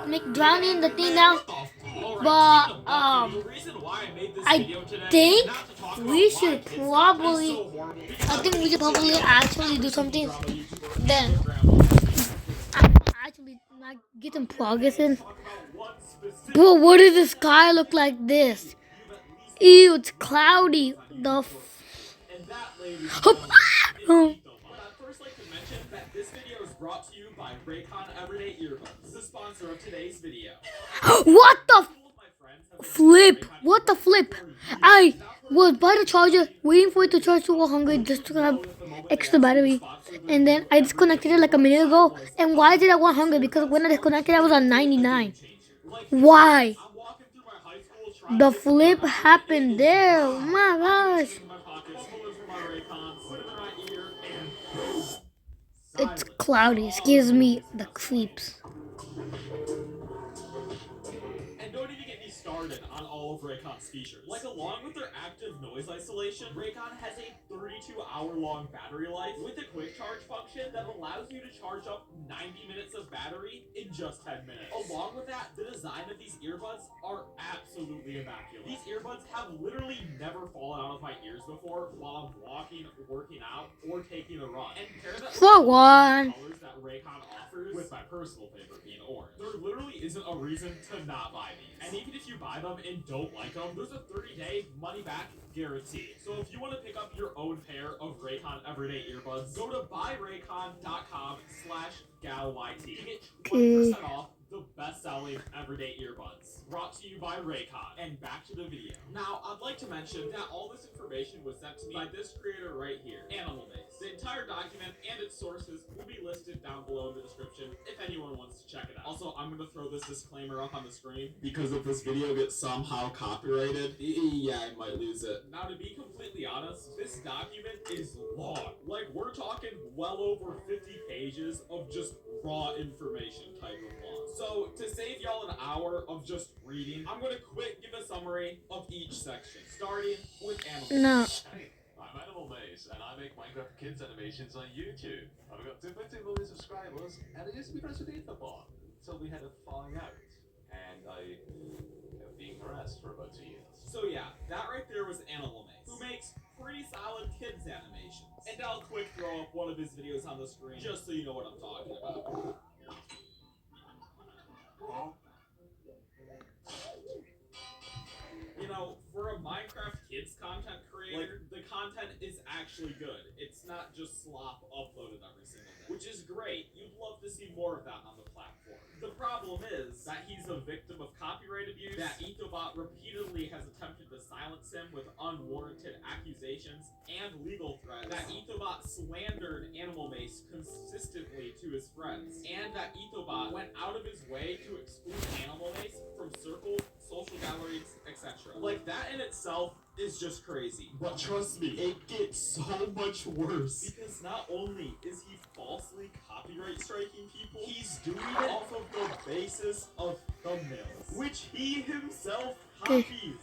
make drowning the thing down. But I think we should probably. I think we should probably actually do something. Then actually not get some progress in. Bro, what does the sky look like this? Ew, it's cloudy. The. Oh. First, like to mention that this video is brought to you by Raycon Everyday Earbuds, the sponsor of today's video. What the flip? What the flip? I was by the charger, waiting for it to charge to 100 just to have extra battery. And then I disconnected it like a minute ago. And why is it at 100? Because when I disconnected, I was on 99. Why? The flip happened there. Oh my gosh. It's cloudy. It gives me the creeps. And don't even get me started on all of Raycon's features. Like, along with their active noise isolation, Raycon has a 32-hour-long battery life with a quick charge function that allows you to charge up 90 minutes of battery in just 10 minutes. Along with that, the design of these earbuds are absolutely immaculate. These earbuds have literally never fallen out of my ears before while I'm walking, working out, or taking a run. And pair that For one. colors that Raycon offers with my personal favorite being orange. There literally isn't a reason to not buy these. And even if you buy them and don't like them, there's a 30-day money-back guarantee. So if you want to pick up your own pair of Raycon Everyday Earbuds, go to buyraycon.com/GalYT to get 20% off the best-selling everyday earbuds. Brought to you by Raycon. And back to the video. Now, I'd like to mention that all this information was sent to me by this creator right here, Animal Maze. The entire document and its sources will be listed down below in the description if anyone wants to check it out. Also, I'm going to throw this disclaimer up on the screen because if this video gets somehow copyrighted, yeah, I might lose it. Now, to be completely honest, this document is long. Like, we're talking well over 50 pages of just raw information type of law. So, to save y'all an hour of just reading, I'm going to quick give a summary of each section, starting with Animal Maze. No. Hey, I'm Animal Maze, and I make Minecraft Kids animations on YouTube. I've got 2.2 million subscribers, and I used to be friends with Etherpod, so we had a falling out, and I have been harassed for about 2 years. So yeah, that right there was Animal Maze, who makes pretty solid kids animations. And I'll quick throw up one of his videos on the screen, just so you know what I'm talking about. You know, for a Minecraft Kids content creator, the content is actually good. It's not just slop uploaded every single day, which is great. You'd love to see more of that on the platform. The problem is that he's a victim of copyright abuse, that Ethobot repeatedly has attempted to silence him with unwarranted accusations and legal threats, that Ethobot slandered Animal Maze consistently to his friends, and that Ethobot went out of his way to exclude Animal Maze from circles, social galleries, etc. Like, that in itself is just crazy. But trust me, it gets so much worse. Because not only is he falsely copyright striking people, he's doing it off of the basis of thumbnails, which he himself copies.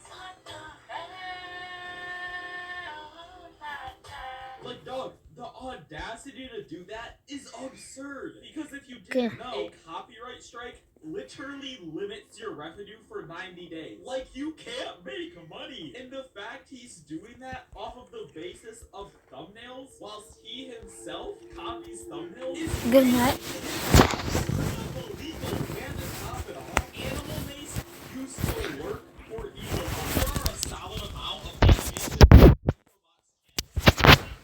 Like, dog, the audacity to do that is absurd. Because if you didn't know, a copyright strike literally limits your revenue for 90 days. Like, you can't make money. And the fact he's doing that off of the basis of thumbnails, whilst he himself copies thumbnails, is Good night. illegal. And to top it off, Animal Maze used to work for Ethobot. There are a solid amount of animations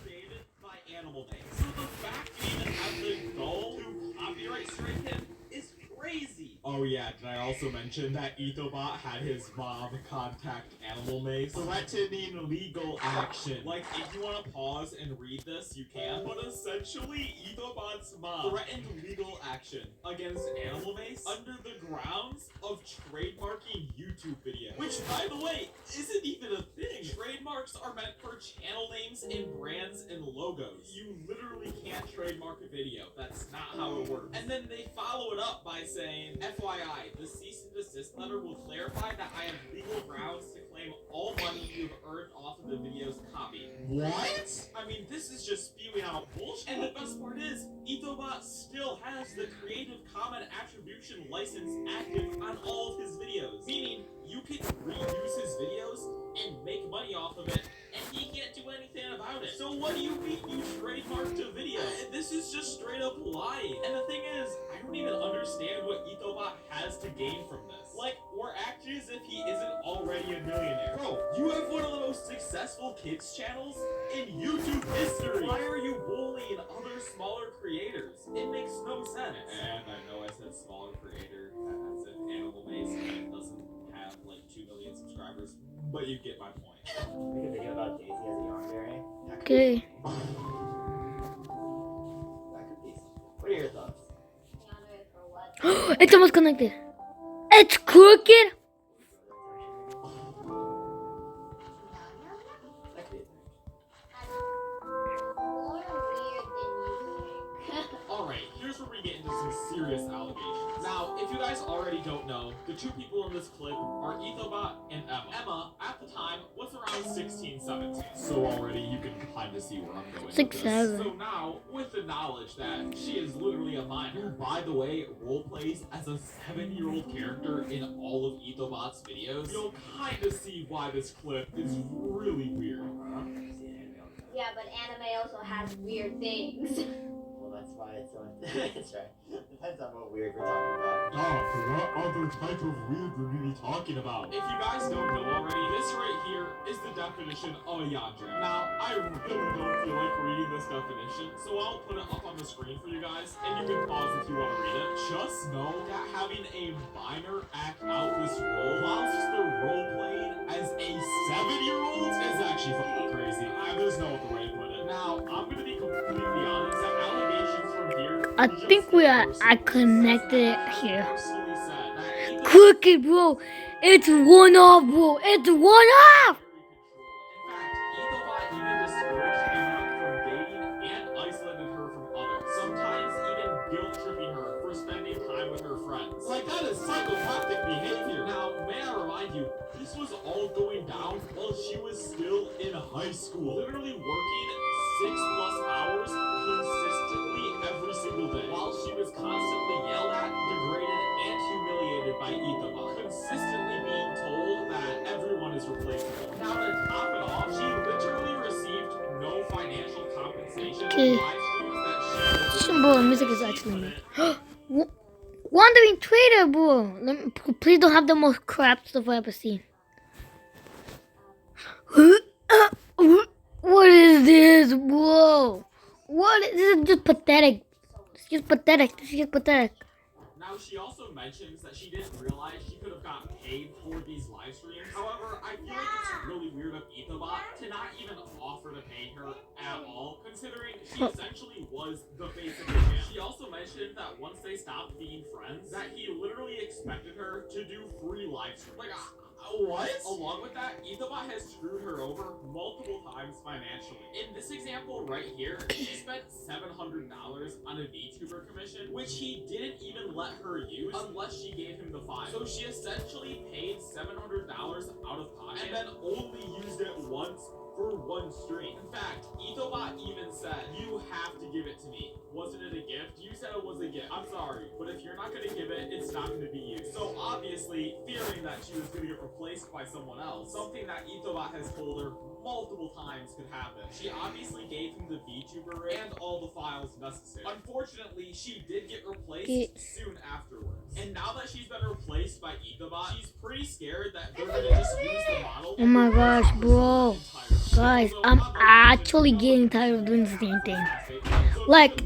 created by Animal Maze. So the fact he even has the goal to copyright strike him is crazy. Oh yeah, did I also mention that Ethobot had his mom contact Animal Maze threatening legal action? Like, if you want to pause and read this, you can. But essentially, Ethobot's mom threatened legal action against Animal Maze under the grounds of trademarking YouTube videos. Which, by the way, isn't even a thing. Trademarks are meant for channel names and brands and logos. You literally can't trademark a video. That's not how it works. And then they follow it up by saying, FYI, the cease and desist letter will clarify that I have legal grounds to claim all money you've earned off of the video's copy. What? I mean, this is just spewing out bullshit. And the best part is, Ethobot still has the Creative Commons Attribution license license active on all of his videos, meaning you can reuse his videos and make money off of it, and he can't do anything about it. So what do you mean you trademarked a video? This is just straight up lying. And the thing is, I don't even understand what Ethobot has to gain from this. Like, we're acting as if he isn't already a millionaire. Bro, you have one of the most successful kids channels in YouTube history. Why are you bullying other smaller creators? It makes no sense. And I know I said smaller creator as if Animal Maze doesn't have like 2 million subscribers, but you get my point. Make a video about Daisy as a yandere. Okay. That could be. What are your thoughts? Yandere for what? It's almost connected. It's crooked. That could be. More weird than you think. Alright, here's where we get into some serious allegations. Now, if you guys already don't know, the two people in this clip are Ethobot and Emma. Emma, at the time, was around 16, 17. So already you can kind of see where I'm going with 6, this. 7. So now, with the knowledge that she is literally a minor, who, by the way, roleplays as a 7-year-old character in all of Ethobot's videos, you'll kind of see why this clip is really weird. Yeah, but anime also has weird things. Well, that's why it's so. That's right. Depends on what weird we're talking about. What other type of weird would we be talking about? If you guys don't know already, this right here is the definition of a yandere. Now, I really don't feel like reading this definition, so I'll put it up on the screen for you guys, and you can pause if you want to read it. Just know that having a minor act out this role whilst they're role-playing as a 7-year-old is actually fucking crazy. There's no other way to put it. Now, I'm gonna be completely honest, the allegations from here... I think I connected it here. personally said that Crooked, bro. It's one off, bro. It's one off. In fact, Ethobot even discouraged Emma from dating and isolated her from others. Sometimes even guilt-tripping her for spending time with her friends. Like, that is psychopathic behavior. Now, may I remind you, this was all going down while she was still in high school. Literally working 6+ hours consistently every single day. While she was constantly yelled at, degraded, and humiliated by Ethobot. Consistently being told that everyone is replaceable. Now to top it off, she literally received no financial compensation for Okay. live streams that she did. Bro, music is actually me. Wandering Trader, bro. Please don't have the most crap stuff I've ever seen. What is this, bro? This is just pathetic. It's just pathetic. This is just pathetic. Now, she also mentions that she didn't realize she could have gotten paid for these live streams. However, I feel like it's really weird of Ethobot to not even offer to pay her at all, considering she essentially was the face of the channel. She also mentioned that once they stopped being friends, that he literally expected her to do free live streams. Like, what? Along with that, Ethobot has screwed her over multiple times financially. In this example right here, she spent $700 on a VTuber commission, which he didn't even let her use unless she gave him the file. So she essentially paid $700 out of pocket and then only used it once for one stream. In fact, Ethobot even said, "You have to give it to me. Wasn't it a gift? You said it was a gift. I'm sorry, but if you're not gonna give it, it's not gonna be used." So obviously, fearing that she was gonna get replaced by someone else, something that Ethobot has told her multiple times could happen, she obviously gave him the VTuber rig and all the files necessary. Unfortunately, she did get replaced soon afterwards. And now that she's been replaced by Ethobot, she's pretty scared that they're gonna just use the model. Oh my gosh, bro. Guys, I'm actually getting tired of doing the same thing. Like,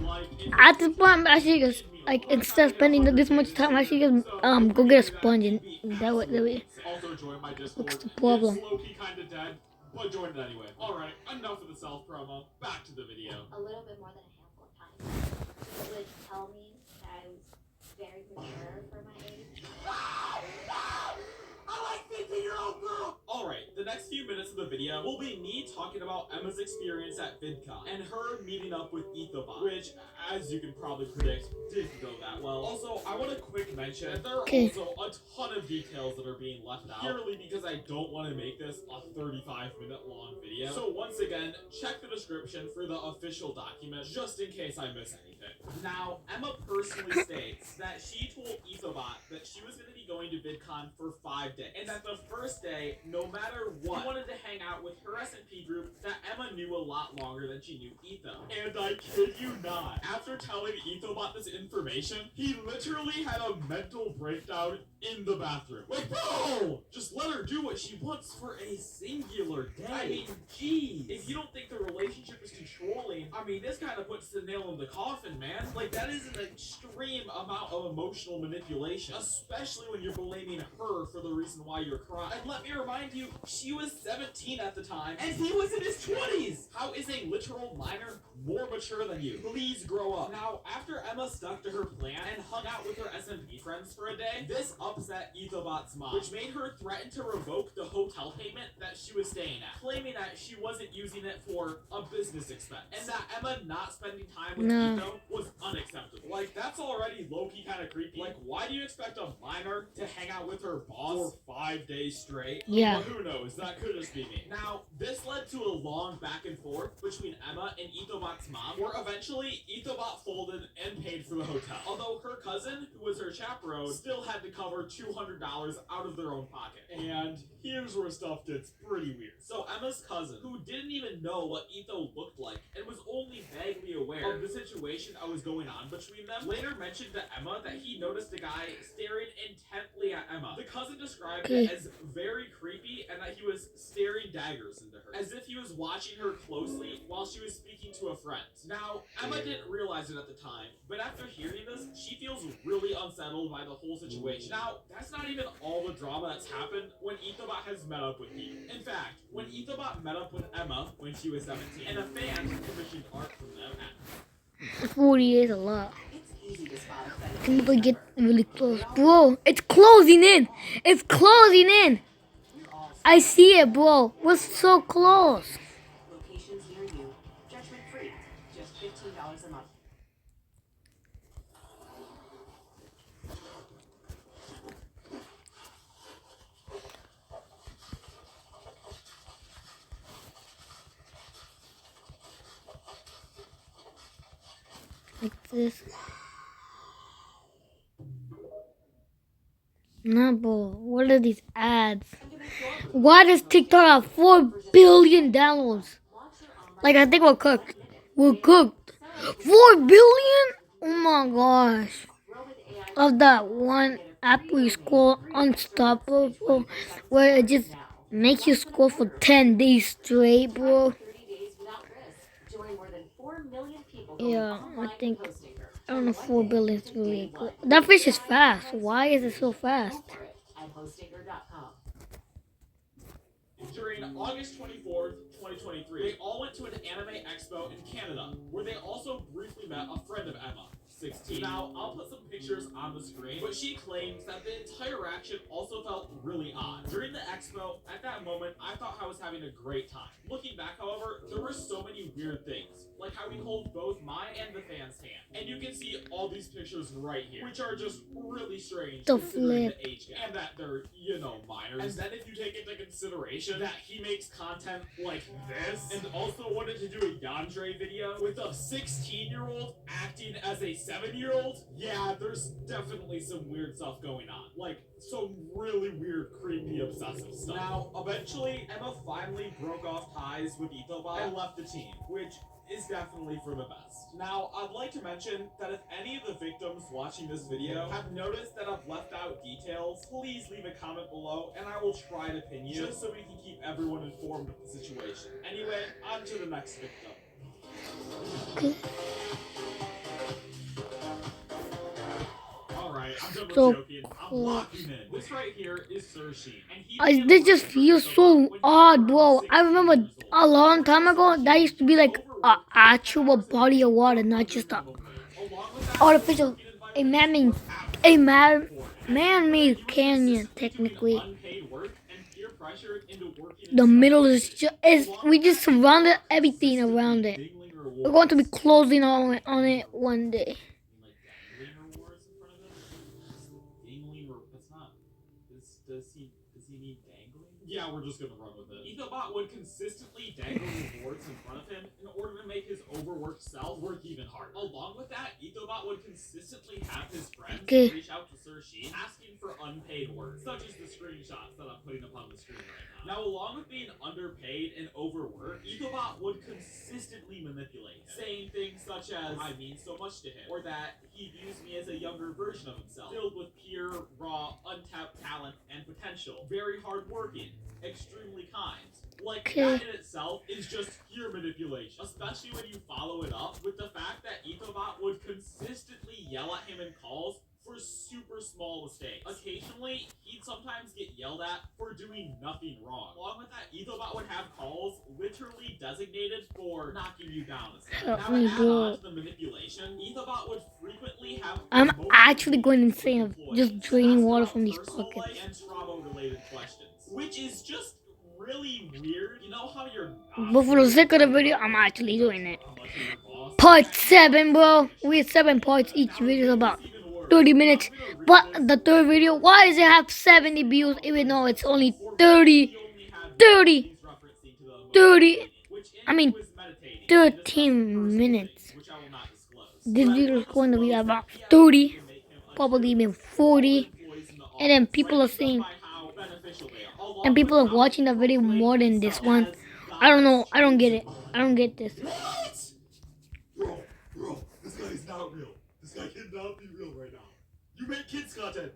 at this point, I'm actually just, like, instead of spending this much time, I should just, go get a sponge and that way. Also join my Discord. What's the problem? It's low-key kinda dead, but join it anyway. Alright, enough of the self-promo. Back to the video. A little bit more than a handful of times. She would tell me that I was very mature for my age. Alright, the next few minutes of the video will be me talking about Emma's experience at VidCon and her meeting up with Ethobot, which, as you can probably predict, didn't go that well. Also, I want to quick mention that there are Okay. also a ton of details that are being left out, purely because I don't want to make this a 35-minute long video. So once again, check the description for the official document, just in case I miss anything. Now, Emma personally states that she told Ethobot that she was going to be going to VidCon for 5 days, and that the first day, no matter what, she wanted to hang out with her S&P group that Emma knew a lot longer than she knew Etho. And I kid you not, after telling Ethobot this information, he literally had a mental breakdown in the bathroom. Like, bro! Just let her do what she wants for a singular day. I mean, geez. If you don't think the relationship is controlling, I mean, this kind of puts the nail in the coffin, man. Like, that is an extreme amount of emotional manipulation, especially when you're blaming her for the reason why you're crying. And let me remind you, she was 17 at the time, and he was in his 20s. How is a literal minor more mature than you? Please grow up. Now, after Emma stuck to her plan and hung out with her SMP friends for a day, this upset Ethobot's mom, which made her threaten to revoke the hotel payment that she was staying at, claiming that she wasn't using it for a business expense, and that Emma not spending time with Etho was unacceptable. Like, that's already low-key kind of creepy. Like, why do you expect a minor to hang out with her boss for 5 days straight? Yeah. Well, who knows? That could just be me. Now, this led to a long back and forth between Emma and Ethobot's mom, where eventually Ethobot folded and paid for the hotel. Although her cousin, who was her chaperone, still had to cover $200 out of their own pocket. And here's where stuff gets pretty weird. So Emma's cousin, who didn't even know what Etho looked like and was only vaguely aware of the situation that was going on between them, later mentioned to Emma that he noticed a guy staring intently at Emma. The cousin described it as very creepy and that he was staring daggers into her, as if he was watching her closely while she was speaking to a friend. Now, Emma didn't realize it at the time, but after hearing this, she feels really unsettled by the whole situation. Now, that's not even all the drama that's happened when Ethobot has met up with people. In fact, when Ethobot met up with Emma when she was 17, and a fan commissioned art from them at 40 is a lot. Can people get really close? Bro, it's closing in. It's closing in. I see it, bro. We're so close. Locations near you. Judgment free. Just $15 a month. Like this. No, bro. What are these ads? Why does TikTok have 4 billion downloads? Like, I think we're cooked. We're cooked. 4 billion? Oh my gosh. Of that one app we scroll Unstoppable, where it just makes you scroll for 10 days straight, bro. 30 days without risk. Join more than 4 million people Yeah, online I think, Hostgator. I don't know, 4 billion is really good. That fish is fast. Why is it so fast? Go for it at hostgator.com. During August 24th, 2023, they all went to an anime expo in Canada, where they also briefly met a friend of Emma, 16. Now, I'll put some pictures on the screen, but she claims that the entire action also felt really odd. During the expo, at that moment, I thought I was having a great time. Looking back, however, there were so many weird things, like how we hold both my and the fan's hand. And you can see all these pictures right here, which are just really strange The considering flip. the age gap, and that they're, you know, minors. And then if you take into consideration that he makes content like this, and also wanted to do a Yandere video with a 16-year-old acting as a 7-year-old, yeah, there's definitely some weird stuff going on. Like, some really weird, creepy, obsessive stuff. Now, eventually, Emma finally broke off ties with Ethobot and left the team, which is definitely for the best. Now, I'd like to mention that if any of the victims watching this video have noticed that I've left out details, please leave a comment below and I will try to pin you, just so we can keep everyone informed of the situation. Anyway, on to the next victim. Alright, I'm done with So joking. I'm locking in. This right here is Sershi, and This just feels so odd, bro. I remember a long time ago, that used to be like an actual body of water, not just a artificial, a man-made canyon, technically. The middle is just, we just surrounded everything around it. We're going to be closing on it one day. That's not. Does he mean dangling? Yeah, we're just gonna run with it. Ethobot would consistently dangle rewards in front of him in order to make his overworked self work even harder. Along with that, Ethobot would consistently have his friends Okay. reach out to Sir Sheen asking for unpaid work, such as the screenshots that I'm putting up on the screen right now. Now, along with being underpaid and overworked, Ethobot would consistently manipulate him, saying things such as, I mean so much to him, or that he views me as a younger version of himself, filled with pure, raw, untapped talent and potential, very hardworking, extremely kind. Like, that in itself is just pure manipulation, especially when you follow it up with the fact that Ethobot would consistently yell at him in calls for super small mistakes. Occasionally, he'd sometimes get yelled at for doing nothing wrong. Along with that, Ethobot would have calls literally designated for knocking you down and stuff. Help Now, me, to add bro. on to the manipulation, Ethobot would frequently have I'm emotionally actually going insane of employees just draining asking water about from these personal pockets. life and trauma-related questions, which is just really weird. You know how you're But for the sake of the video, I'm actually doing it. how much of your boss Part 7, bro. We have 7 parts. Each video is about 30 minutes. But the third video, why does it have 70 views even though it's only 30, 13 minutes. This video is going to be about 30, probably even 40. And then people are saying, and people are watching the video more than this one. I don't know. I don't get it. I don't get this. Bro, this guy is not real. This guy cannot be real right now. You make kids content.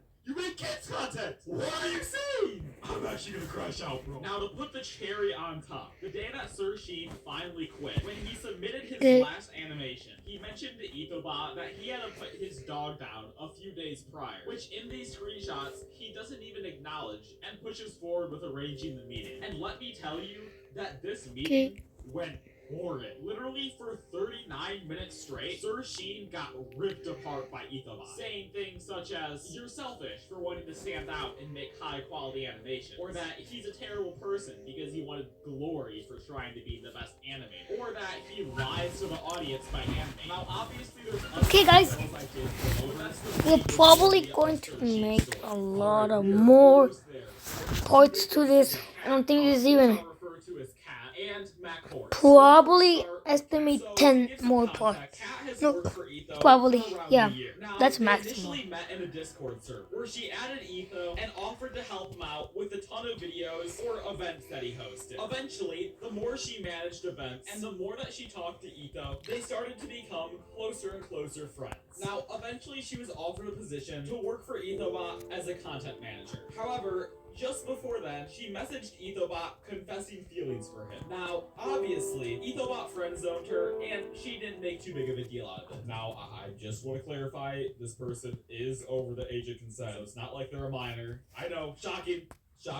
What are you saying? I'm actually gonna crash out, bro. Now, to put the cherry on top, the day that Sir Sheen finally quit, when he submitted his last animation, he mentioned to Ethobot that he had to put his dog down a few days prior, which in these screenshots, he doesn't even acknowledge and pushes forward with arranging the meeting. And let me tell you that this meeting went horrid. Literally for 39 minutes straight, Sir Sheen got ripped apart by Ethobot, saying things such as, you're selfish for wanting to stand out and make high quality animation, or that he's a terrible person because he wanted glory for trying to be the best animator, or that he lies to the audience by animating. Now obviously there's Okay, guys. We're probably going to make a lot of more parts to this. I don't think there's even probably estimate 10 more parts. No, probably, yeah, that's maximum. Initially met in a Discord server where she added Etho and offered to help him out with a ton of videos or events that he hosted. Eventually, the more she managed events and the more that she talked to Etho, they started to become closer and closer friends. Now, eventually she was offered a position to work for Ethobot as a content manager. However, just before then, she messaged Ethobot confessing feelings for him. Now, obviously, Ethobot friend-zoned her, and she didn't make too big of a deal out of it. Now, I just want to clarify, this person is over the age of consent, so it's not like they're a minor. I know, shocking.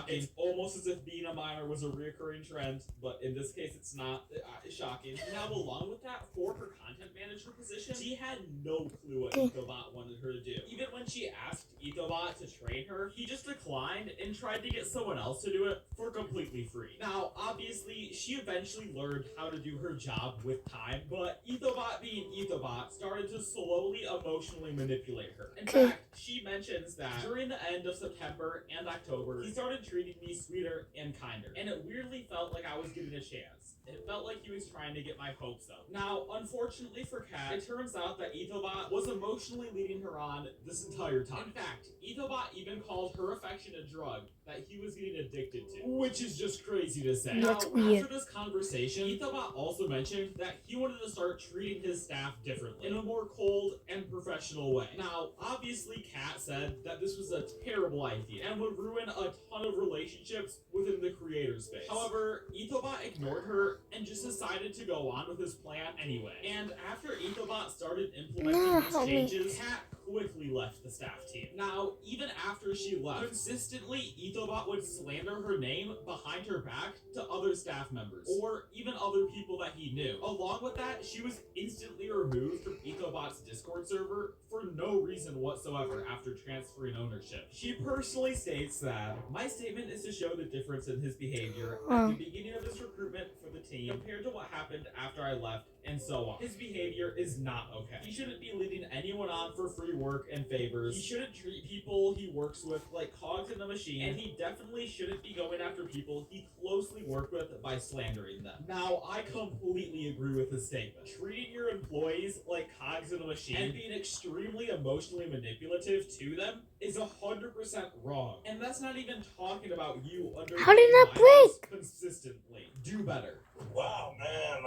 It's almost as if being a minor was a reoccurring trend, but in this case, it's not. Shocking. Now, along with that, for her content manager position, she had no clue what Ethobot wanted her to do. Even when she asked Ethobot to train her, he just declined and tried to get someone else to do it for completely free. Now, obviously, she eventually learned how to do her job with time, but Ethobot being Ethobot started to slowly emotionally manipulate her. In fact, she mentions that during the end of September and October, he started treating me sweeter and kinder, and it weirdly felt like I was given a chance. It felt like he was trying to get my hopes up. Now, unfortunately for Kat, it turns out that Ethobot was emotionally leading her on this entire time. In fact, Ethobot even called her affection a drug that he was getting addicted to, which is just crazy to say. That's now, weird. after this conversation, Ethobot also mentioned that he wanted to start treating his staff differently, in a more cold and professional way. Now, obviously, Kat said that this was a terrible idea and would ruin a ton of relationships within the creator space. However, Ethobot ignored her and just decided to go on with his plan anyway. And after Ethobot started implementing these changes, Kat quickly left the staff team. Now, even after she left, consistently Ethobot would slander her name behind her back to other staff members, or even other people that he knew. Along with that, she was instantly removed from Ethobot's Discord server for no reason whatsoever after transferring ownership. She personally states that, my statement is to show the difference in his behavior at the beginning of his recruitment for the team compared to what happened after I left and so on. His behavior is not okay. He shouldn't be leading anyone on for free work and favors. He shouldn't treat people he works with like cogs in the machine, and he definitely shouldn't be going after people he closely worked with by slandering them. Now, I completely agree with his statement. Treating your employees like cogs in a machine and being extremely emotionally manipulative to them is 100% wrong. And that's not even talking about you under How did that my house break? consistently. Do better. Wow, man.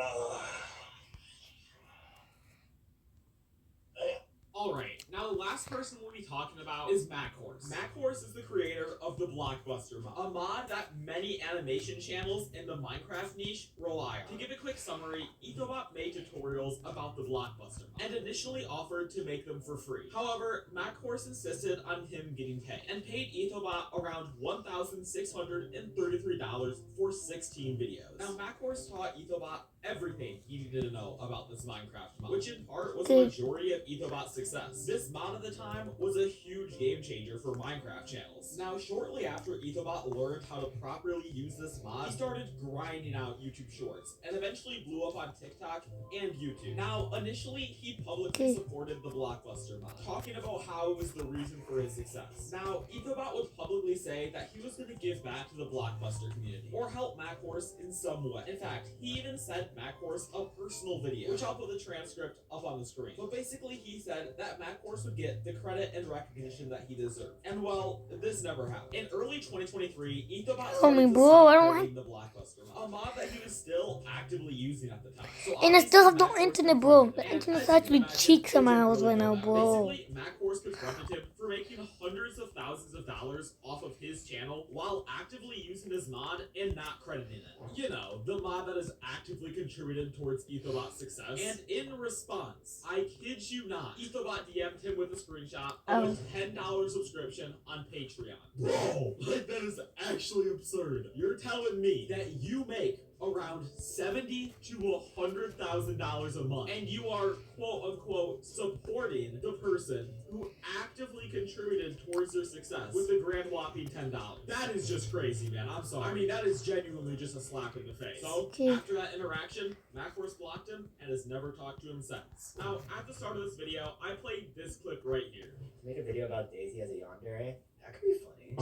Alright, now the last person we'll be talking about is MacHorse. MacHorse is the creator of the Blockbuster mod, a mod that many animation channels in the Minecraft niche rely on. To give a quick summary, Ethobot made tutorials about the Blockbuster mod, and initially offered to make them for free. However, MacHorse insisted on him getting paid, and paid Ethobot around $1,633 for 16 videos. Now, MacHorse taught Ethobot everything he needed to know about this Minecraft mod, which in part was the majority of Ethobot's success. This mod at the time was a huge game changer for Minecraft channels. Now, shortly after Ethobot learned how to properly use this mod, he started grinding out YouTube Shorts, and eventually blew up on TikTok and YouTube. Now, initially, he publicly supported the Blockbuster mod, talking about how it was the reason for his success. Now, Ethobot would publicly say that he was going to give back to the Blockbuster community, or help MacHorse in some way. In fact, he even sent MacHorse a personal video, which I'll put the transcript up on the screen. But basically, he said that MacHorse would get the credit and recognition that he deserved. And well, this never happened. In early 2023, Ethobot started bro, I don't supporting the Blockbuster mod, a mod that he was still actively using at the time. So And I still have no obviously, internet, MacHorse bro. confronted The him, internet's and as actually you can cheeks on my imagine, house it did right now, really bad. bro. Basically, MacHorse confronted him for making hundreds of thousands of dollars off of his channel while actively using his mod and not crediting it. You know, the mod that has actively contributed towards Ethobot's success. And in response, I kid you not, Ethobot DM'd him with a screenshot of a $10 subscription on Patreon. Bro, like that is actually absurd. You're telling me that you make around $70,000 to $100,000 a month, and you are quote unquote supporting the person who actively contributed towards their success with a grand whopping $10. That is just crazy, man. I'm sorry. I mean, that is genuinely just a slap in the face. So after that interaction, MacHorse blocked him and has never talked to him since. Now, at the start of this video, I played this clip right here. Made a video about Daisy as a yandere. That could be funny.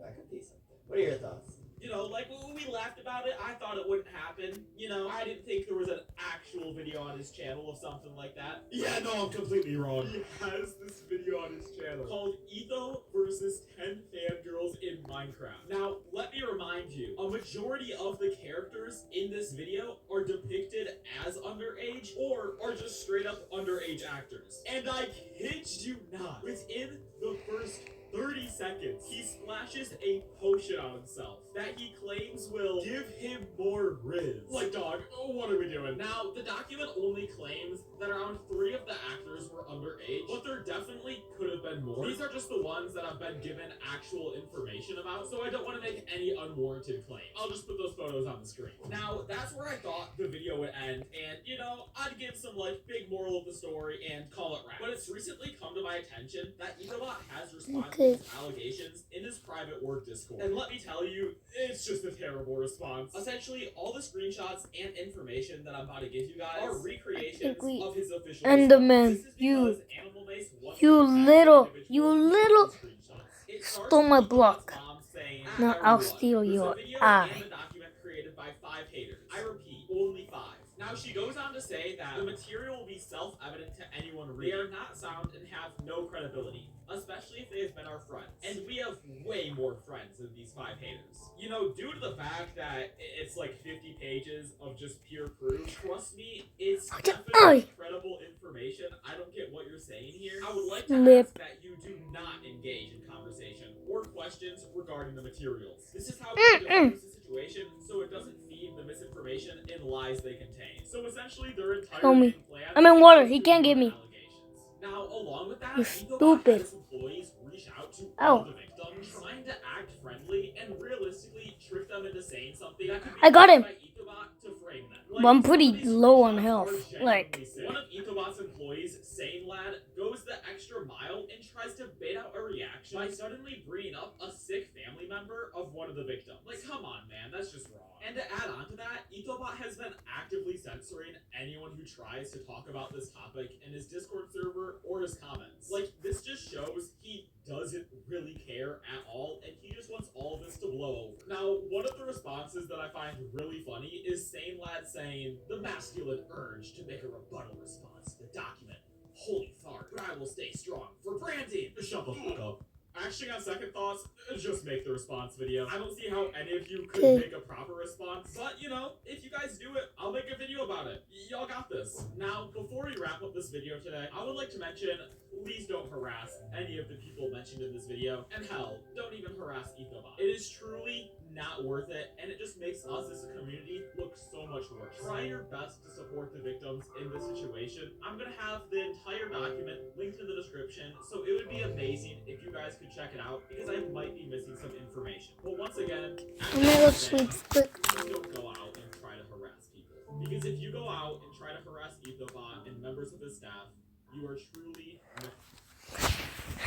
That could be something. What are your thoughts? You know, like when we laughed about it, I thought it wouldn't happen. You know, I didn't think there was an actual video on his channel of something like that. Yeah, no, I'm completely wrong. He has this video on his channel called Etho versus 10 fangirls in Minecraft. Now, let me remind you, a majority of the characters in this video are depicted as underage or are just straight up underage actors. And I kid you not, within the first 30 seconds, he splashes a potion on himself that he claims will give him more riz. Like, dog, what are we doing? Now, the document only claims that around 3 of the actors were underage, but there definitely could have been more. These are just the ones that I've been given actual information about, so I don't want to make any unwarranted claims. I'll just put those photos on the screen. Now, that's where I thought the video would end, and, you know, I'd give some, like, big moral of the story and call it wrap. But it's recently come to my attention that Ethobot has responded to these allegations in his private work Discord. And let me tell you, it's just a terrible response. Essentially, all the screenshots and information that I'm about to give you guys are recreations of his official Enderman, This is because Animal Base wants you to protect little individuals from screenshots. It starts stole my with block. Ethobot's mom saying, Now "Hi, I'll everyone. steal There's a your video eye." and a document created by 5 haters. I repeat, only 5. Now, she goes on to say that the material will be self-evident to anyone reading. They are not sound and have no credibility, especially if they have been our friends. And we have way more friends than these 5 haters. You know, due to the fact that it's like 50 pages of just pure proof, trust me, it's definitely credible information. I don't get what you're saying here. I would like to ask that you do not engage in conversation or questions regarding the materials. This is how we diffuse the situation so it doesn't feed the misinformation and lies they contain. So essentially, their entire Homie, game plan I'm in water. is He to can't ignore get me. allegations. Now, along with that, You Ethobot stupid. had his employees reach out to all the victims, trying to act friendly and realistically trick them into saying something that could be I got used him. by Ethobot to frame them. But I'm pretty low on health. Like, one of Ethobot's employees, Sane Lad, goes the extra mile and tries to bait out a reaction by suddenly bringing up a sick family member of one of the victims. Like, come on, man, that's just wrong. And to add on to that, Ethobot has been actively censoring anyone who tries to talk about this topic in his Discord server or his comments. Like, this just shows he doesn't really care at all, and he just wants all of this to blow over. Now, one of the responses that I find really funny is Sane Lad saying, "The masculine urge to make a rebuttal response to the document. Holy fart, but I will stay strong for branding." Shut the fuck up. Actually, on second thoughts, just make the response video. I don't see how any of you could make a proper response, but you know, if you guys do it, I'll make a video about it. Y'all got this. Now, before we wrap up this video today, I would like to mention, please don't harass any of the people mentioned in this video, and hell, don't even harass Ethobot. It is truly not worth it, and it just makes us as a community look so much worse. Try your best to support the victims in this situation. I'm gonna have the entire document linked in the description, so it would be amazing if you guys could check it out, because I might be missing some information. But once again, I'm gonna go sleep quick. please don't go out and try to harass people. Because if you go out and try to harass Ethobot and members of his staff, you are truly...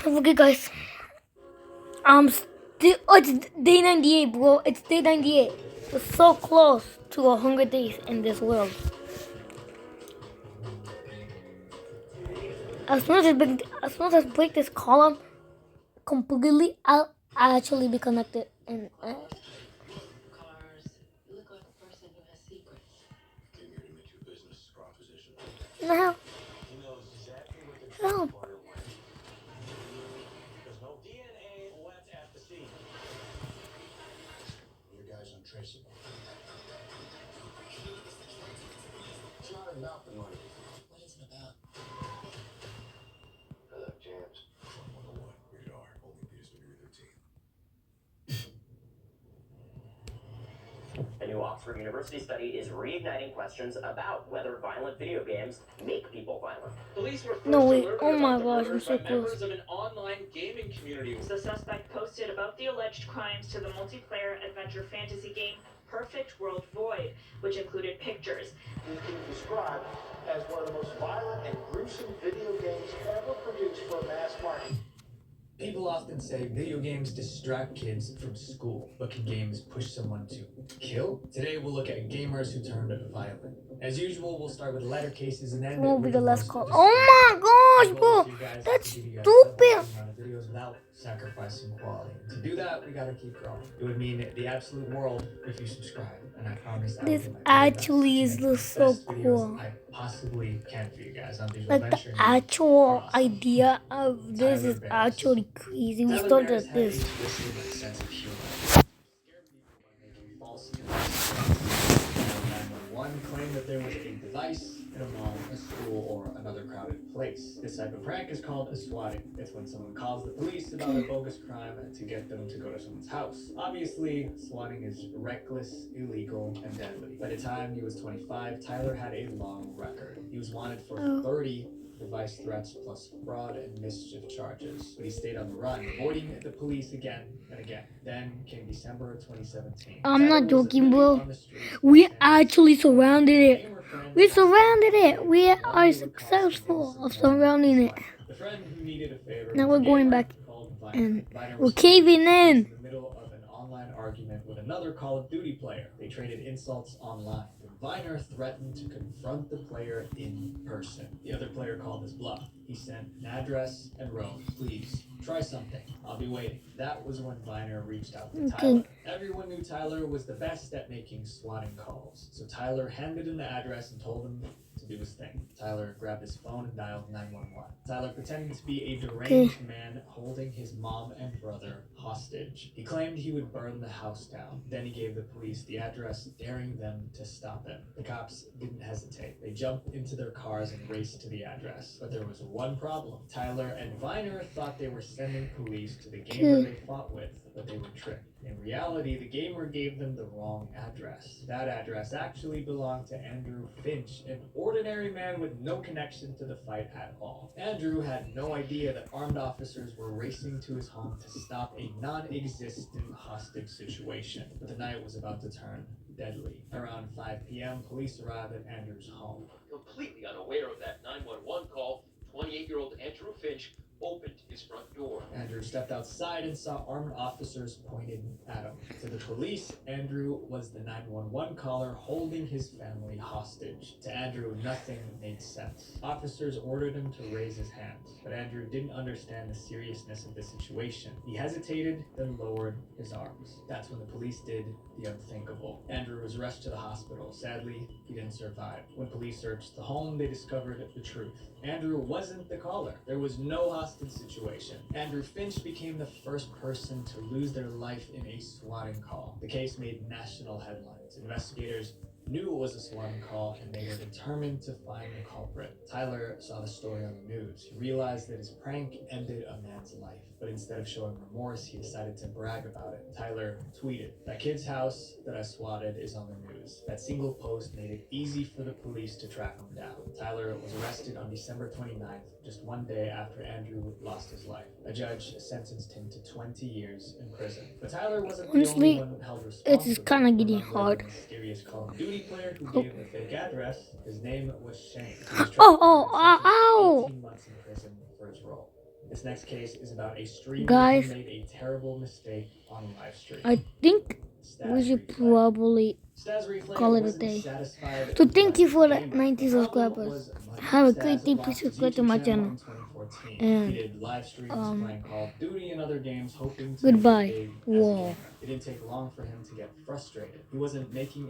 Okay, guys. It's day 98, bro. It's day 98. We're so close to 100 days in this world. As soon as I break this column completely, I'll actually be connected. And Cars look like a person who has secrets. Came here to make you a business proposition. no, He knows exactly what the no. transporter went. There's no DNA left at the scene. Your guy's untraceable. It's not about the money. What is it about? James. 101. Rated R. Only PSW 13. A new Oxford University study is reigniting questions about whether violent video games make people violent. Police were first No, wait. alerted Oh my about the gosh, I'm murders so by close. members of an online gaming community. The suspect posted about the alleged crimes to the multiplayer adventure fantasy game Perfect World Void, which included pictures. It's been described as one of the most violent and gruesome video games ever produced for a mass market. People often say video games distract kids from school, but can games push someone to kill? Today we'll look at gamers who turned violent. As usual, we'll start with letter cases and end Will with be the last most call. disturbing. Oh my gosh, The goal bro. is for you guys That's to give you guys stupid. the amount of videos without sacrificing quality. To do that, we gotta keep growing. It would mean the absolute world if you subscribe, and I promise I will This do my very best actually to is make the so best videos cool. I possibly can for you guys on Visual Like the Venture. actual idea of this is actually crazy. We started this. Sense of humor. Scare people by making false claims. 911 claimed that there was a device in a mall, a school, or another crowded place. This type of prank is called a swatting. It's when someone calls the police about a bogus crime to get them to go to someone's house. Obviously, swatting is reckless, illegal, and deadly. By the time he was 25, Tyler had a long record. He was wanted for 30 device threats plus fraud and mischief charges, but he stayed on the run, avoiding the police again and again. Then came December 2017. I'm not Tyler was joking, living bro. on the streets We of San actually surrounded it. Gamer friend We asked surrounded him it. We why are he would cause successful some of surrounding it. The friend who needed a favor Now was we're a going gamer back called Viner. and Viner we're was caving in. in the middle of an online argument with another Call of Duty player. They traded insults online. Viner threatened to confront the player in person. The other player called his bluff. He sent an address and wrote, "Please, try something. I'll be waiting." That was when Viner reached out to Tyler. Everyone knew Tyler was the best at making swatting calls. So Tyler handed him the address and told him to do his thing. Tyler grabbed his phone and dialed 911. Tyler pretended to be a deranged man holding his mom and brother hostage. He claimed he would burn the house down. Then he gave the police the address, daring them to stop him. The cops didn't hesitate. They jumped into their cars and raced to the address. But there was one problem. Tyler and Viner thought they were sending police to the gamer they fought with, but they were tricked. In reality, the gamer gave them the wrong address. That address actually belonged to Andrew Finch, an ordinary man with no connection to the fight at all. Andrew had no idea that armed officers were racing to his home to stop a non-existent hostage situation. But the night was about to turn deadly. Around 5 p.m., police arrived at Andrew's home. Completely unaware of that 911 call, 28-year-old Andrew Finch opened his front door. Andrew stepped outside and saw armed officers pointed at him. To the police, Andrew was the 911 caller holding his family hostage. To Andrew, nothing made sense. Officers ordered him to raise his hands, but Andrew didn't understand the seriousness of the situation. He hesitated, then lowered his arms. That's when the police did the unthinkable. Andrew was rushed to the hospital. Sadly, he didn't survive. When police searched the home, they discovered the truth. Andrew wasn't the caller. There was no hostage situation. Andrew Finch became the first person to lose their life in a swatting call. The case made national headlines. Investigators knew it was a swatting call and they were determined to find the culprit. Tyler saw the story on the news. He realized that his prank ended a man's life, but instead of showing remorse, he decided to brag about it. Tyler tweeted, "That kid's house that I swatted is on the news." That single post made it easy for the police to track him down. Tyler was arrested on December 29th, just one day after Andrew lost his life. A judge sentenced him to 20 years in prison. But Tyler wasn't the Honestly, only one held responsible. it is kinda getting for hard. the mysterious Call of Duty player who gave the fake address. His name was Shane. He was charged Ow. 18 months in prison for his role. This next case is about a streamer Guys, who made a terrible mistake on live stream. I think we should probably call it a day. So thank you for the 90 subscribers. Have a great day. Please subscribe to my channel. And goodbye. Whoa. It didn't take long for him to get frustrated. He wasn't making